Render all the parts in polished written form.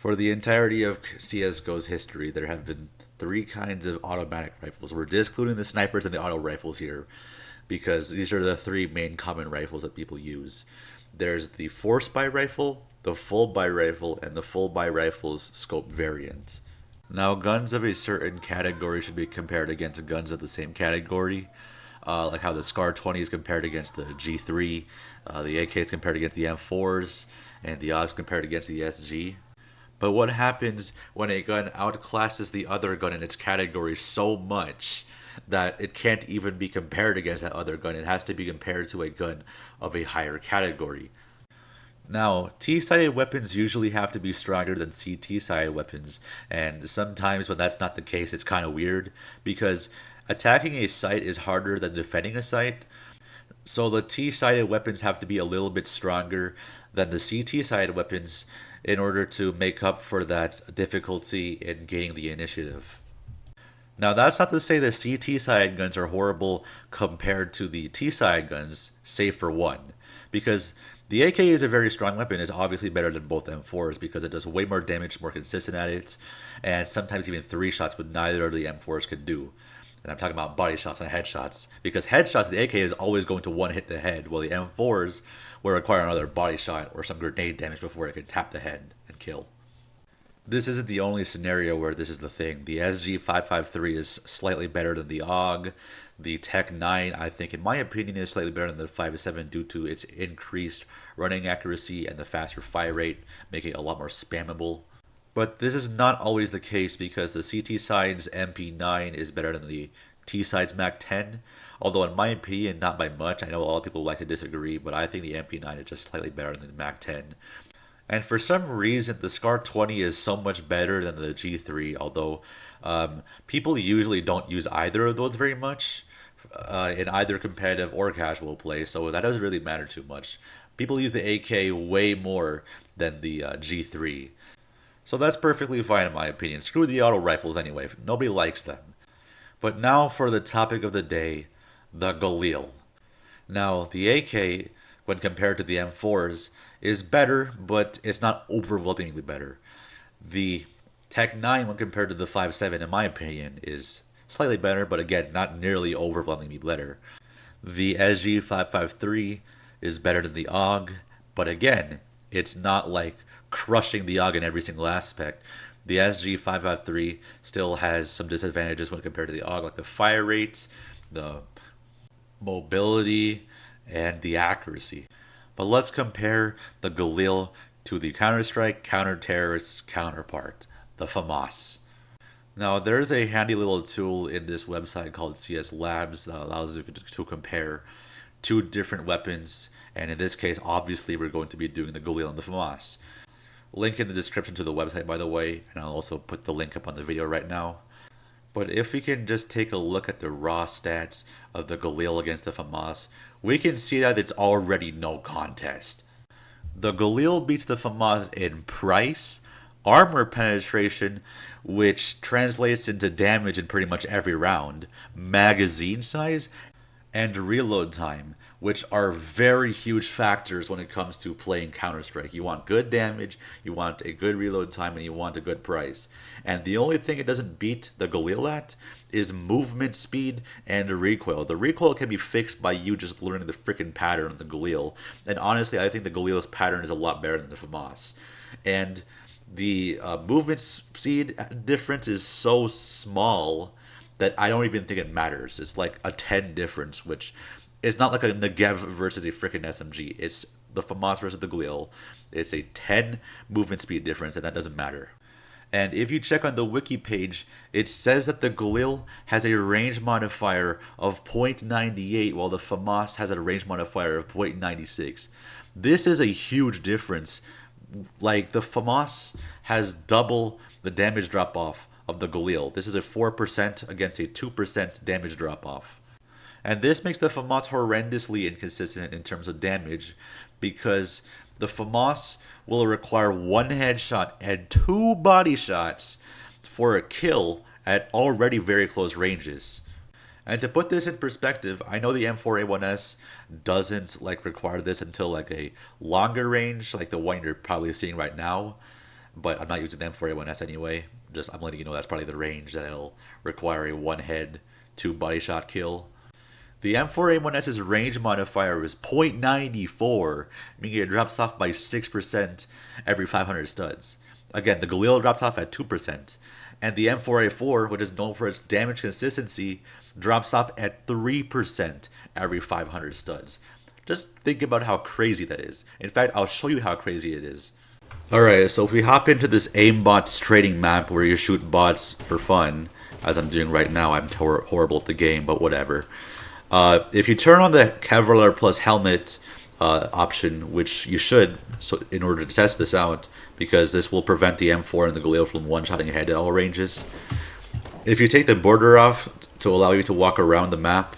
For the entirety of CSGO's history, there have been three kinds of automatic rifles. We're discluding the snipers and the auto rifles here because these are the three main common rifles that people use. There's the force buy rifle, the full buy rifle, and the full buy rifle's scope variant. Now, guns of a certain category should be compared against guns of the same category, like how the SCAR 20 is compared against the G3, the AK is compared against the M4s, and the AUG is compared against the SG. But what happens when a gun outclasses the other gun in its category so much that it can't even be compared against that other gun? It has to be compared to a gun of a higher category. Now, T-sided weapons usually have to be stronger than CT-sided weapons, and sometimes when that's not the case, it's kind of weird, because attacking a site is harder than defending a site, so the T-sided weapons have to be a little bit stronger than the CT-sided weapons in order to make up for that difficulty in gaining the initiative. Now, that's not to say the CT-sided guns are horrible compared to the T-sided guns, save for one, because the AK is a very strong weapon. It's obviously better than both M4s because it does way more damage, more consistent at it, and sometimes even three shots, but neither of the M4s could do. And I'm talking about body shots and headshots, because headshots, the AK is always going to one hit the head, while the M4s will require another body shot or some grenade damage before it can tap the head and kill. This isn't the only scenario where this is the thing. The SG553 is slightly better than the AUG. The Tech 9, I think, in my opinion, is slightly better than the 5.7 due to its increased running accuracy and the faster fire rate, making it a lot more spammable. But this is not always the case because the CT side's MP9 is better than the T side's Mac 10. Although in my opinion, not by much. I know a lot of people like to disagree, but I think the MP9 is just slightly better than the Mac 10. And for some reason, the SCAR 20 is so much better than the G3, although people usually don't use either of those very much in either competitive or casual play, so that doesn't really matter too much. People use the AK way more than the G3. So that's perfectly fine in my opinion. Screw the auto rifles anyway, nobody likes them. But now for the topic of the day, the Galil. Now, the AK, when compared to the M4s, is better, but it's not overwhelmingly better. The Tech 9, when compared to the 5.7, in my opinion, is slightly better, but again, not nearly overwhelmingly better. The SG553 is better than the AUG, but again, it's not like crushing the AUG in every single aspect. The SG553 still has some disadvantages when compared to the AUG, like the fire rates, the mobility, and the accuracy. But let's compare the Galil to the Counter-Strike counter-terrorist counterpart, the FAMAS. Now, there's a handy little tool in this website called CS Labs that allows you to compare two different weapons, and in this case, obviously, we're going to be doing the Galil and the FAMAS. Link in the description to the website, by the way, and I'll also put the link up on the video right now. But if we can just take a look at the raw stats of the Galil against the FAMAS, we can see that it's already no contest. The Galil beats the FAMAS in price, armor penetration, which translates into damage in pretty much every round, magazine size, and reload time, which are very huge factors when it comes to playing Counter-Strike. You want good damage, you want a good reload time, and you want a good price. And the only thing it doesn't beat the Galil at is movement speed and recoil. The recoil can be fixed by you just learning the freaking pattern of the Galil. And honestly, I think the Galil's pattern is a lot better than the FAMAS. And the movement speed difference is so small that I don't even think it matters. It's like a 10 difference, which is not like a Negev versus a freaking SMG. It's the FAMAS versus the Galil. It's a 10 movement speed difference, and that doesn't matter. And if you check on the wiki page, it says that the Galil has a range modifier of 0.98, while the FAMAS has a range modifier of 0.96. This is a huge difference. Like, the FAMAS has double the damage drop-off of the Galil. This is a 4% against a 2% damage drop-off. And this makes the FAMAS horrendously inconsistent in terms of damage, because the FAMAS will require one headshot and two body shots for a kill at already very close ranges. And to put this in perspective, I know the M4A1S doesn't require this until a longer range, like the one you're probably seeing right now. but I'm not using the M4A1S anyway. Just I'm letting you know that's probably the range that it'll require a one head, two body shot kill. The M4A1S's range modifier is 0.94, meaning it drops off by 6% every 500 studs. Again, the Galil drops off at 2%, and the M4A4, which is known for its damage consistency, drops off at 3% every 500 studs. Just think about how crazy that is. In fact, I'll show you how crazy it is. Alright, so if we hop into this aimbots trading map where you shoot bots for fun, as I'm doing right now, I'm horrible at the game, but whatever. If you turn on the Kevlar plus helmet option, which you should, so in order to test this out, because this will prevent the M4 and the Galil from one-shotting ahead at all ranges. If you take the border off to allow you to walk around the map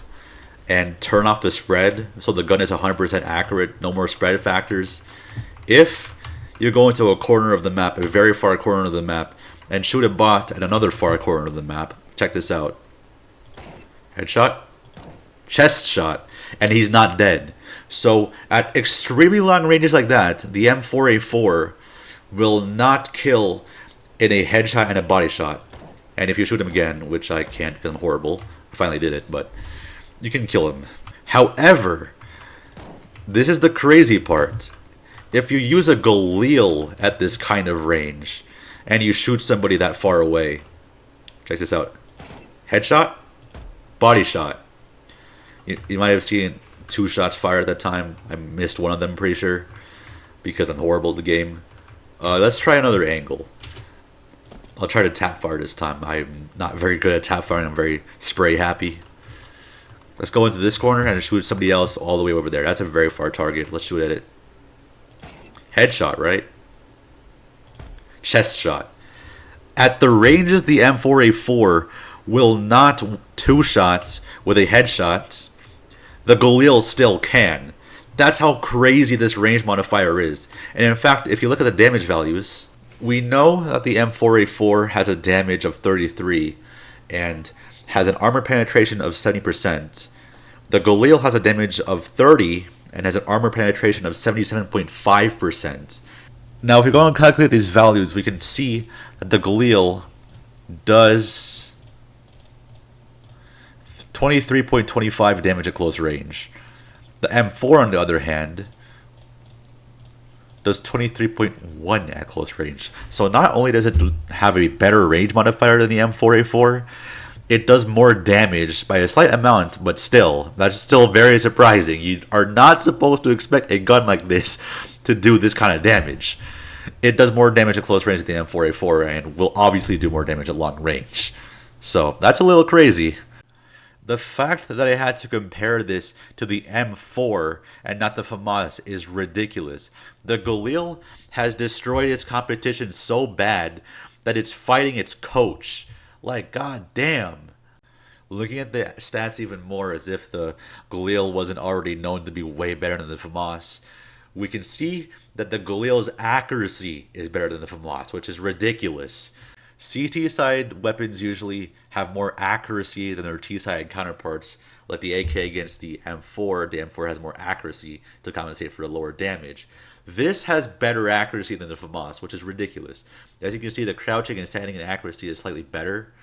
and turn off the spread, so the gun is 100% accurate, no more spread factors. If you go into a corner of the map, a very far corner of the map, and shoot a bot at another far corner of the map, check this out. Headshot. Chest shot, and he's not dead. So at extremely long ranges like that, the M4A4 will not kill in a headshot and a body shot. And if you shoot him again, which I can't because I'm horrible, I finally did it, but you can kill him. However, this is the crazy part. If you use a Galil at this kind of range, and you shoot somebody that far away, check this out. Headshot, body shot. You might have seen 2 shots fired at that time. I missed one of them, pretty sure, because I'm horrible at the game. Let's try another angle. I'll try to tap fire this time. I'm not very good at tap firing. I'm very spray happy. Let's go into this corner and shoot somebody else all the way over there. That's a very far target. Let's shoot at it. Headshot, right? Chest shot. At the ranges, the M4A4 will not 2 shots with a headshot. The Galil still can. That's how crazy this range modifier is. And in fact, if you look at the damage values, we know that the M4A4 has a damage of 33 and has an armor penetration of 70%. The Galil has a damage of 30 and has an armor penetration of 77.5%. Now, if we go and calculate these values, we can see that the Galil does 23.25 damage at close range. The M4, on the other hand, does 23.1 at close range. So not only does it have a better range modifier than the M4A4, it does more damage by a slight amount, but still, that's still very surprising. You are not supposed to expect a gun like this to do this kind of damage. It does more damage at close range than the M4A4 and will obviously do more damage at long range. So that's a little crazy. The fact that I had to compare this to the M4 and not the FAMAS is ridiculous. The Galil has destroyed its competition so bad that it's fighting its coach. Like, god damn. Looking at the stats even more as if the Galil wasn't already known to be way better than the FAMAS, we can see that the Galil's accuracy is better than the FAMAS, which is ridiculous. CT side weapons usually have more accuracy than their T side counterparts, like the AK against the M4. The M4 has more accuracy to compensate for the lower damage. This has better accuracy than the FAMAS, which is ridiculous. As you can see, the crouching and standing in accuracy is slightly better.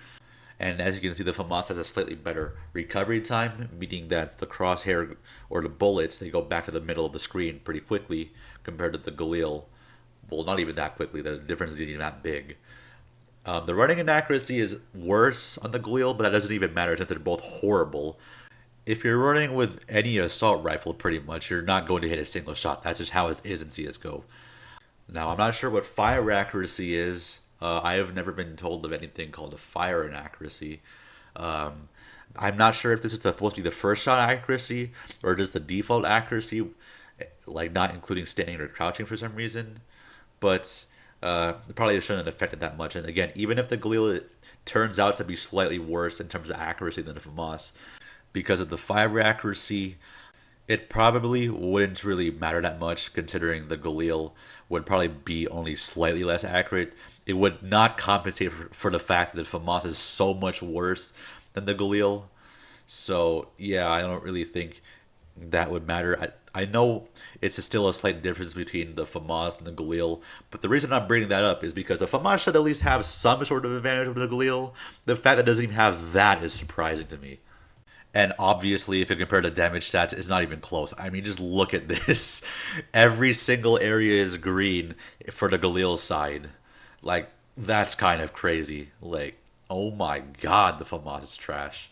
And as you can see, the FAMAS has a slightly better recovery time, meaning that the crosshair or the bullets, they go back to the middle of the screen pretty quickly compared to the Galil. Well, not even that quickly. The difference is even that big. The running inaccuracy is worse on the Galil, but that doesn't even matter since they're both horrible. If you're running with any assault rifle, pretty much, you're not going to hit a single shot. That's just how it is in CSGO. Now, I'm not sure what fire accuracy is. I have never been told of anything called a fire inaccuracy. I'm not sure if this is supposed to be the first shot accuracy or just the default accuracy, like not including standing or crouching for some reason. But it probably shouldn't affect it that much. And again, even if the Galil turns out to be slightly worse in terms of accuracy than the FAMAS, because of the fire accuracy, it probably wouldn't really matter that much, considering the Galil would probably be only slightly less accurate. It would not compensate for the fact that the FAMAS is so much worse than the Galil. So yeah, I don't really think that would matter. I know it's still a slight difference between the FAMAS and the Galil, but the reason I'm bringing that up is because the FAMAS should at least have some sort of advantage over the Galil. The fact that it doesn't even have that is surprising to me. And obviously, if you compare the damage stats, it's not even close. I mean, just look at this. Every single area is green for the Galil side. Like, that's kind of crazy. Like, oh my god, the FAMAS is trash.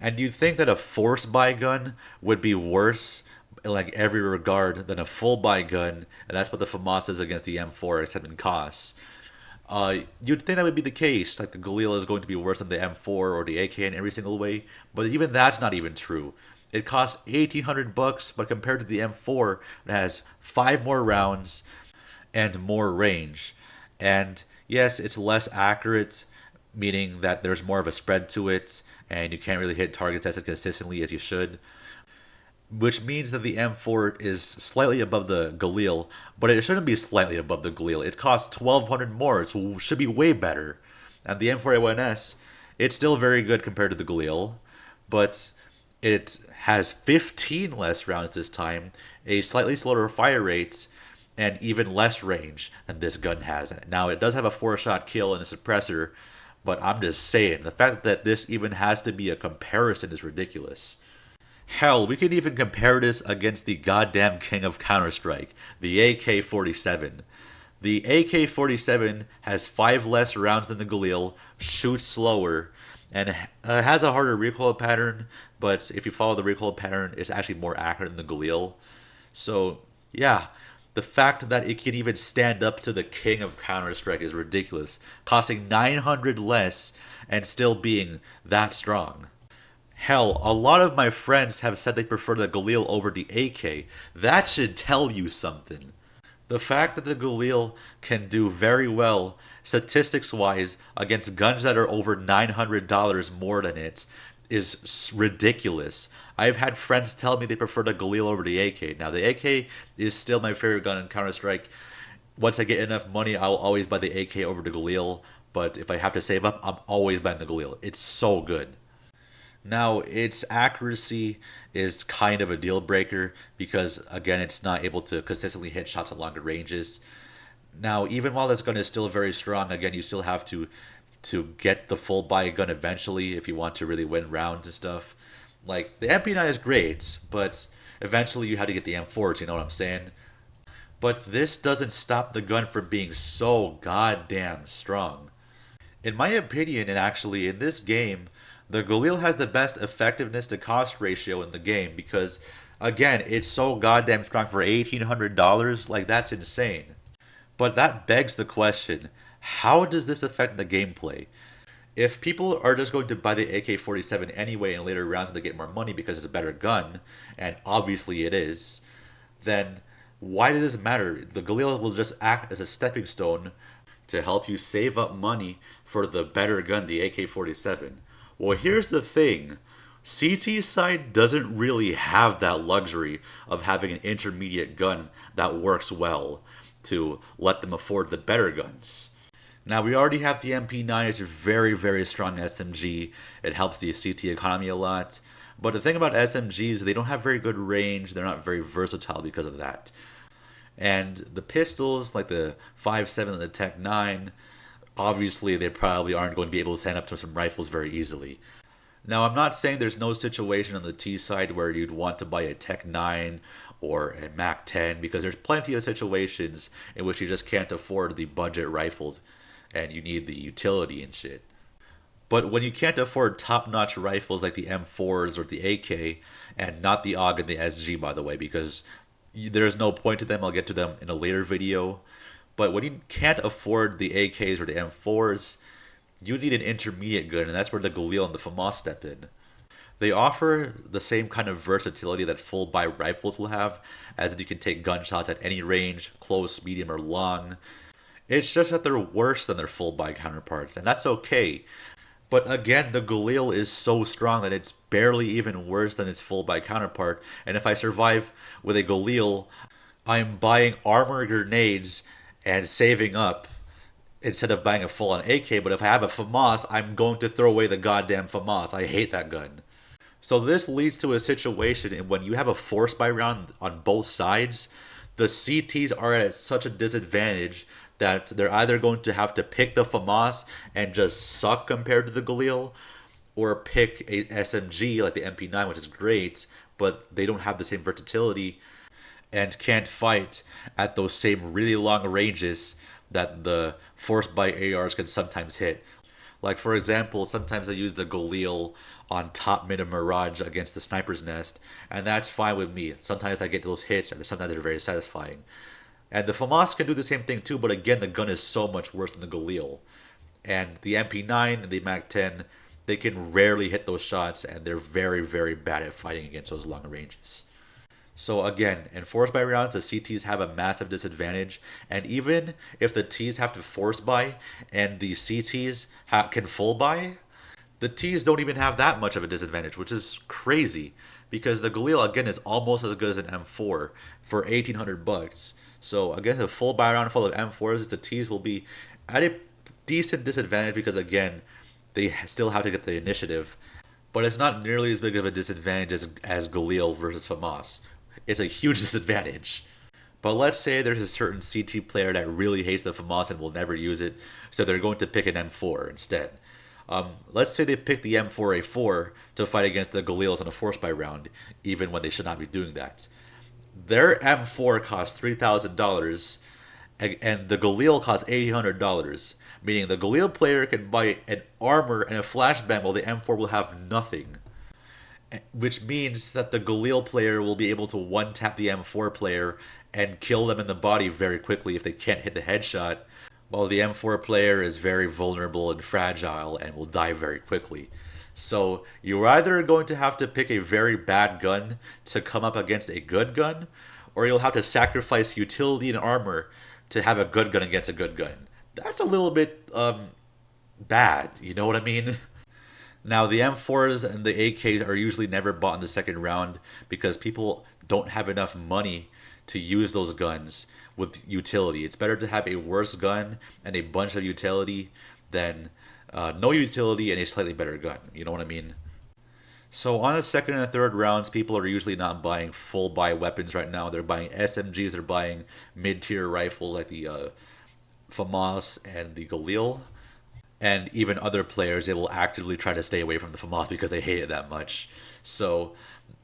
And you'd think that a force buy gun would be worse in like every regard than a full buy gun, and that's what the FAMAS is against the M4, except in costs. You'd think that would be the case, like the Galil is going to be worse than the M4 or the AK in every single way, but even that's not even true. It costs $1,800, but compared to the M4, it has 5 more rounds and more range. And yes, it's less accurate, meaning that there's more of a spread to it, and you can't really hit targets as consistently as you should. Which means that the M4 is slightly above the Galil, but it shouldn't be slightly above the Galil. It costs 1,200 more, it should be way better. And the M4A1S, it's still very good compared to the Galil, but it has 15 less rounds this time, a slightly slower fire rate, and even less range than this gun has. Now, it does have a 4-shot kill and a suppressor, but I'm just saying, the fact that this even has to be a comparison is ridiculous. Hell, we could even compare this against the goddamn king of Counter-Strike, the AK-47. The AK-47 has 5 less rounds than the Galil, shoots slower, and has a harder recoil pattern, but if you follow the recoil pattern, it's actually more accurate than the Galil. So, yeah, the fact that it can even stand up to the king of Counter-Strike is ridiculous, costing 900 less and still being that strong. Hell, a lot of my friends have said they prefer the Galil over the AK. That should tell you something. The fact that the Galil can do very well, statistics-wise, against guns that are over $900 more than it, is ridiculous. I've had friends tell me they prefer the Galil over the AK. Now, the AK is still my favorite gun in Counter-Strike. Once I get enough money, I'll always buy the AK over the Galil. But if I have to save up, I'm always buying the Galil. It's so good. Now, its accuracy is kind of a deal breaker because, again, it's not able to consistently hit shots at longer ranges. Now, even while this gun is still very strong, again, you still have to get the full buy gun eventually if you want to really win rounds and stuff. Like, the MP9 is great, but eventually you have to get the M4s, you know what I'm saying? But this doesn't stop the gun from being so goddamn strong. In my opinion, and actually in this game, the Galil has the best effectiveness to cost ratio in the game because, again, it's so goddamn strong for $1,800. Like, that's insane. But that begs the question, how does this affect the gameplay? If people are just going to buy the AK-47 anyway in later rounds when they get more money because it's a better gun, and obviously it is, then why does this matter? The Galil will just act as a stepping stone to help you save up money for the better gun, the AK-47. Well, here's the thing. CT side doesn't really have that luxury of having an intermediate gun that works well to let them afford the better guns. Now, we already have the MP9. It's a very, very strong SMG. It helps the CT economy a lot. But the thing about SMGs, they don't have very good range. They're not very versatile because of that. And the pistols, like the 5.7 and the Tech 9, obviously they probably aren't going to be able to stand up to some rifles very easily. Now, I'm not saying there's no situation on the T side where you'd want to buy a Tech 9 or a Mac 10, because there's plenty of situations in which you just can't afford the budget rifles and you need the utility and shit. But when you can't afford top-notch rifles like the M4s or the AK, and not the AUG and the SG, by the way, because there's no point to them, I'll get to them in a later video. But when you can't afford the AKs or the M4s, you need an intermediate gun, and that's where the Galil and the FAMAS step in. They offer the same kind of versatility that full-buy rifles will have, as in you can take gunshots at any range, close, medium, or long. It's just that they're worse than their full-buy counterparts, and that's okay. But again, the Galil is so strong that it's barely even worse than its full-buy counterpart, and if I survive with a Galil, I'm buying armor grenades and saving up instead of buying a full-on AK, but if I have a FAMAS, I'm going to throw away the goddamn FAMAS. I hate that gun. So this leads to a situation in when you have a force buy round on both sides, the CTs are at such a disadvantage that they're either going to have to pick the FAMAS and just suck compared to the Galil, or pick a SMG like the MP9, which is great, but they don't have the same versatility and can't fight at those same really long ranges that the force by ARs can sometimes hit. Like, for example, sometimes I use the Galil on top mid of Mirage against the Sniper's Nest, and that's fine with me. Sometimes I get those hits, and sometimes they're very satisfying. And the FAMAS can do the same thing too, but again, the gun is so much worse than the Galil. And the MP9 and the MAC-10, they can rarely hit those shots, and they're very, very bad at fighting against those long ranges. So again, in force buy rounds, the CTs have a massive disadvantage, and even if the Ts have to force buy and the CTs can full buy, the Ts don't even have that much of a disadvantage, which is crazy because the Galil again is almost as good as an M4 for $1,800. So against a full buy round full of M4s, the Ts will be at a decent disadvantage because again, they still have to get the initiative, but it's not nearly as big of a disadvantage as Galil versus FAMAS. It's a huge disadvantage. But let's say there's a certain CT player that really hates the FAMAS and will never use it, so they're going to pick an M4 instead. Let's say they pick the M4A4 to fight against the Galils on a force buy round, even when they should not be doing that. Their M4 costs $3,000, and the Galil costs $800, meaning the Galil player can buy an armor and a flashbang while the M4 will have nothing. Which means that the Galil player will be able to one-tap the M4 player and kill them in the body very quickly if they can't hit the headshot, while the M4 player is very vulnerable and fragile and will die very quickly. So you're either going to have to pick a very bad gun to come up against a good gun, or you'll have to sacrifice utility and armor to have a good gun against a good gun. That's a little bit bad, you know what I mean? Now, the M4s and the AKs are usually never bought in the second round because people don't have enough money to use those guns with utility. It's better to have a worse gun and a bunch of utility than no utility and a slightly better gun. You know what I mean? So on the second and third rounds, people are usually not buying full buy weapons right now. They're buying SMGs, they're buying mid-tier rifles like the FAMAS and the Galil. And even other players, they will actively try to stay away from the FAMAS because they hate it that much. So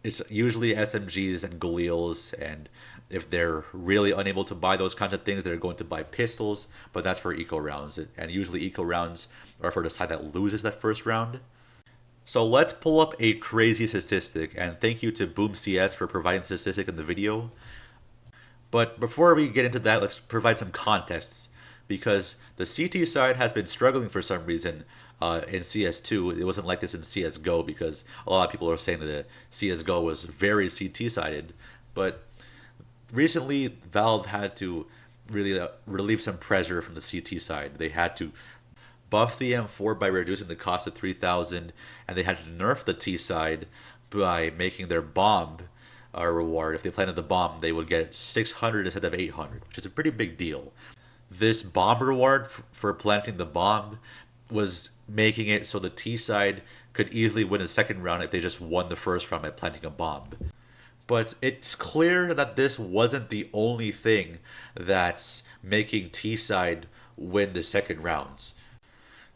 it's usually SMGs and Galils, and if they're really unable to buy those kinds of things, they're going to buy pistols, but that's for eco rounds. And usually eco rounds are for the side that loses that first round. So let's pull up a crazy statistic, and thank you to BoomCS for providing the statistic in the video. But before we get into that, let's provide some context, because the CT side has been struggling for some reason in CS2. It wasn't like this in CSGO because a lot of people are saying that the CSGO was very CT-sided. But recently, Valve had to really relieve some pressure from the CT side. They had to buff the M4 by reducing the cost to 3,000, and they had to nerf the T side by making their bomb reward. If they planted the bomb, they would get 600 instead of 800, which is a pretty big deal. This bomb reward for planting the bomb was making it so the T side could easily win the second round if they just won the first round by planting a bomb. But it's clear that this wasn't the only thing that's making T side win the second rounds.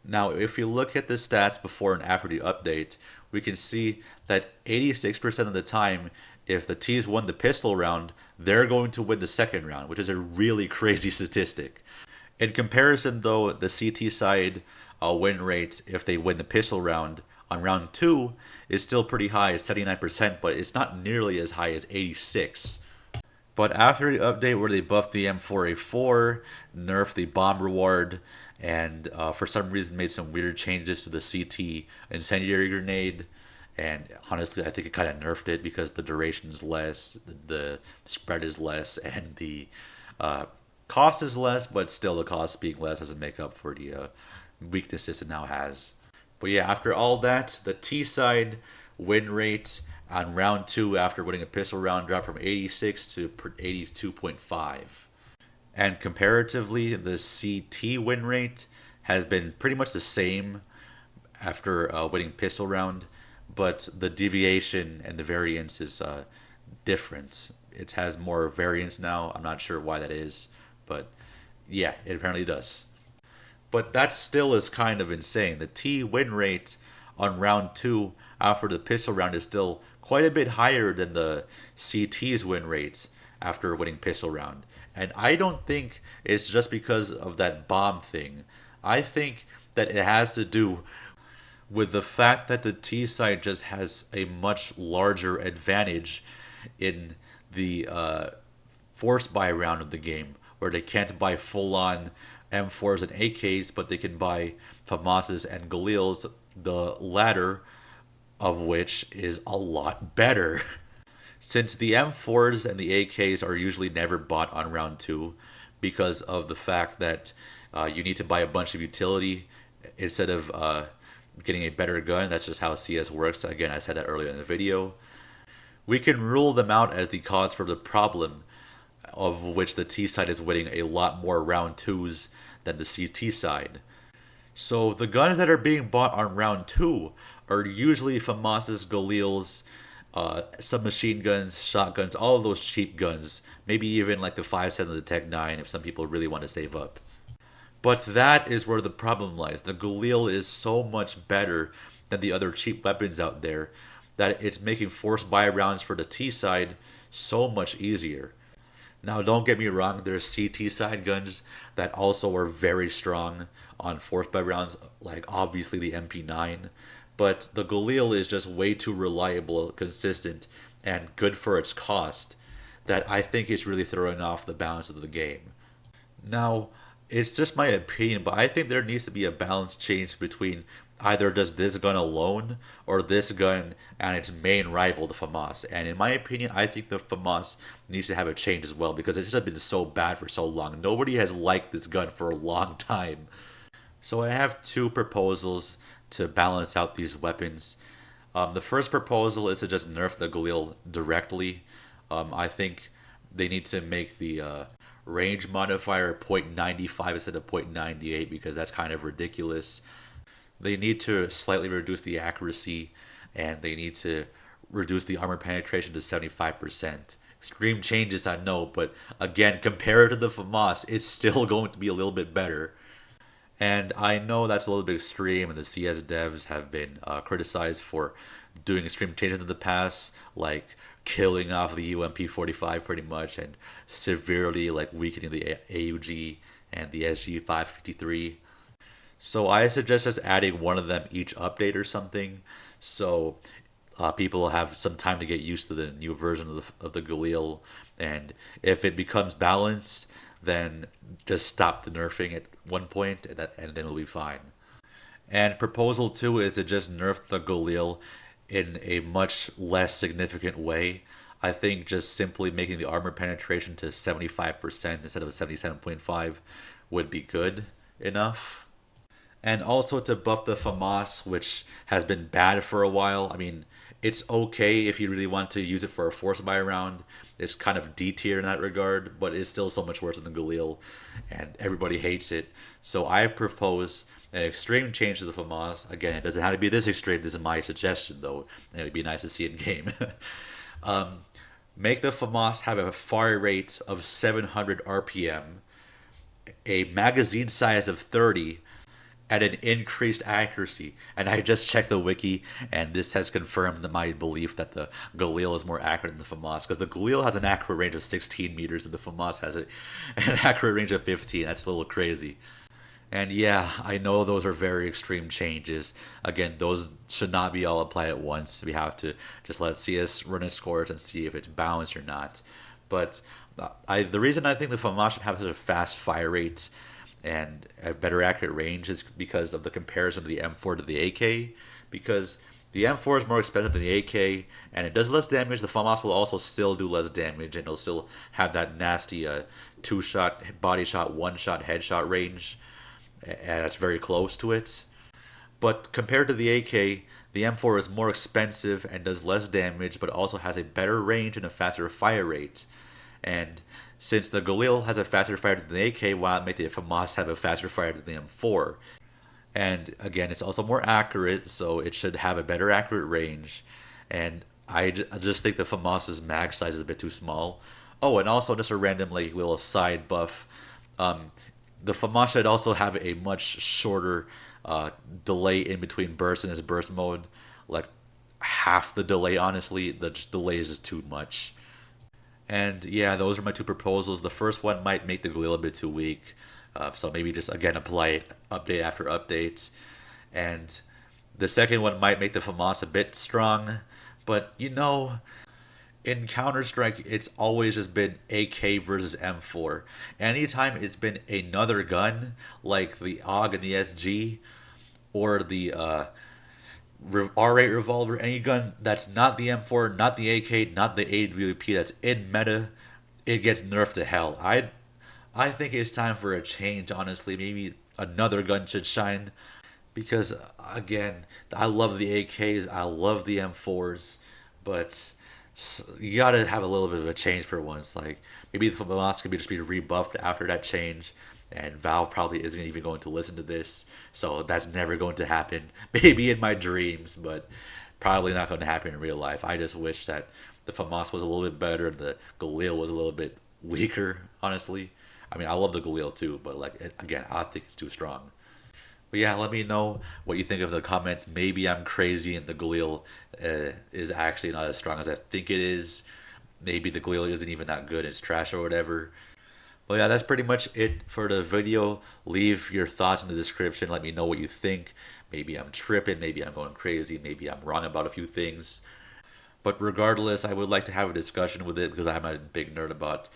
Now, if you look at the stats before and after the update, we can see that 86% of the time, if the T's won the pistol round, they're going to win the second round, which is a really crazy statistic. In comparison, though, the CT side win rate, if they win the pistol round on round 2, is still pretty high, 79%, but it's not nearly as high as 86%. But after the update where they buffed the M4A4, nerfed the bomb reward, and for some reason made some weird changes to the CT incendiary grenade, and honestly I think it kind of nerfed it because the duration's less, the spread is less, and the cost is less, but still the cost being less doesn't make up for the weaknesses it now has. But yeah, after all that, the T side win rate on round 2 after winning a pistol round dropped from 86 to 82.5. And comparatively, the CT win rate has been pretty much the same after winning pistol round, but the deviation and the variance is different. It has more variance now. I'm not sure why that is, but yeah, it apparently does. But that still is kind of insane. The T win rate on round two after the pistol round is still quite a bit higher than the CT's win rates after winning pistol round. And I don't think it's just because of that bomb thing. I think that it has to do with the fact that the T side just has a much larger advantage in the force buy round of the game, where they can't buy full on M4s and AKs, but they can buy FAMASs and Galils, the latter of which is a lot better. Since the M4s and the AKs are usually never bought on round two because of the fact that you need to buy a bunch of utility instead of getting a better gun. That's just how CS works. Again, I said that earlier in the video. We can rule them out as the cause for the problem, of which the T side is winning a lot more round twos than the CT side. So the guns that are being bought on round two are usually FAMAS's, Galil's, submachine guns, shotguns, all of those cheap guns. Maybe even like the 5.7 of the Tech 9 if some people really want to save up. But that is where the problem lies. The Galil is so much better than the other cheap weapons out there that it's making force buy rounds for the T side so much easier. Now, don't get me wrong, there's CT side guns that also are very strong on force buy rounds, like obviously the MP9. But the Galil is just way too reliable, consistent, and good for its cost that I think is really throwing off the balance of the game. Now, it's just my opinion, but I think there needs to be a balance change between either does this gun alone or this gun and its main rival, the FAMAS. And in my opinion, I think the FAMAS needs to have a change as well because it's just been so bad for so long. Nobody has liked this gun for a long time. So I have two proposals to balance out these weapons. The first proposal is to just nerf the Galil directly. I think they need to make the range modifier 0.95 instead of 0.98 because that's kind of ridiculous. They need to slightly reduce the accuracy and they need to reduce the armor penetration to 75%. Extreme changes, I know, but again, compared to the FAMAS, it's still going to be a little bit better. And I know that's a little bit extreme, and the CS devs have been criticized for doing extreme changes in the past, like killing off the UMP-45 pretty much, and severely like weakening the AUG and the SG-553. So I suggest just adding one of them each update or something, so people have some time to get used to the new version of the Galil, and if it becomes balanced, then just stop the nerfing at one point, and then it'll be fine. And proposal two is to just nerf the Galil in a much less significant way. I think just simply making the armor penetration to 75% instead of 77.5 would be good enough. And also to buff the FAMAS, which has been bad for a while. I mean, it's okay if you really want to use it for a force buy round. It's kind of D tier in that regard, but it's still so much worse than the Galil, and everybody hates it. So I propose an extreme change to the FAMAS. Again, it doesn't have to be this extreme. This is my suggestion, though, and it'd be nice to see it in game. Make the FAMAS have a fire rate of 700 RPM, a magazine size of 30, at an increased accuracy. And I just checked the wiki, and this has confirmed my belief that the Galil is more accurate than the FAMAS, because the Galil has an accurate range of 16 meters, and the FAMAS has an accurate range of 15. That's a little crazy. And yeah, I know those are very extreme changes. Again, those should not be all applied at once. We have to just let CS run its course and see if it's balanced or not. But the reason I think the FAMAS should have such a fast fire rate and a better accurate range is because of the comparison of the M4 to the AK. Because the M4 is more expensive than the AK, and it does less damage. The FAMAS will also still do less damage, and it'll still have that nasty two-shot, body shot, one-shot, headshot range. And that's very close to it. But compared to the AK, the M4 is more expensive and does less damage, but also has a better range and a faster fire rate. And since the Galil has a faster fire than the AK, why not make the FAMAS have a faster fire than the M4? And again, it's also more accurate, so it should have a better accurate range. And I just think the FAMAS's mag size is a bit too small. Oh, and also just a random like little side buff. Um, the FAMAS should also have a much shorter delay in between bursts in its burst mode. Like half the delay, honestly. The just delay is just too much. And yeah, those are my two proposals. The first one might make the Galil a bit too weak. So maybe just again apply it update after update. And the second one might make the FAMAS a bit strong. But in Counter Strike, it's always just been AK versus M4. Anytime it's been another gun, like the AUG and the SG, or the R8 revolver, any gun that's not the M4, not the AK, not the AWP that's in meta, it gets nerfed to hell. I think it's time for a change, honestly. Maybe another gun should shine because again, I love the AKs, I love the M4s, but you gotta have a little bit of a change for once. Like maybe the Famas could be just be rebuffed after that change, and Valve probably isn't even going to listen to this, so that's never going to happen. Maybe in my dreams, but probably not going to happen in real life. I just wish that the Famas was a little bit better, and the Galil was a little bit weaker. Honestly, I mean I love the Galil too, but like again, I think it's too strong. But yeah, let me know what you think of the comments. Maybe I'm crazy and the Galil is actually not as strong as I think it is. Maybe the Galil isn't even that good. It's trash or whatever. Well, yeah, that's pretty much it for the video. Leave your thoughts in the description. Let me know what you think. Maybe I'm tripping. Maybe I'm going crazy. Maybe I'm wrong about a few things. But regardless, I would like to have a discussion with it because I'm a big nerd about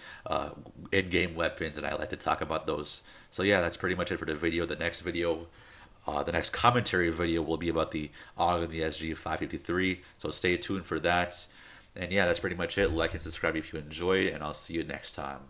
in-game weapons and I like to talk about those. So yeah, that's pretty much it for the video. The next commentary video will be about the AUG and the SG 553. So stay tuned for that. And yeah, that's pretty much it. Like and subscribe if you enjoyed, and I'll see you next time.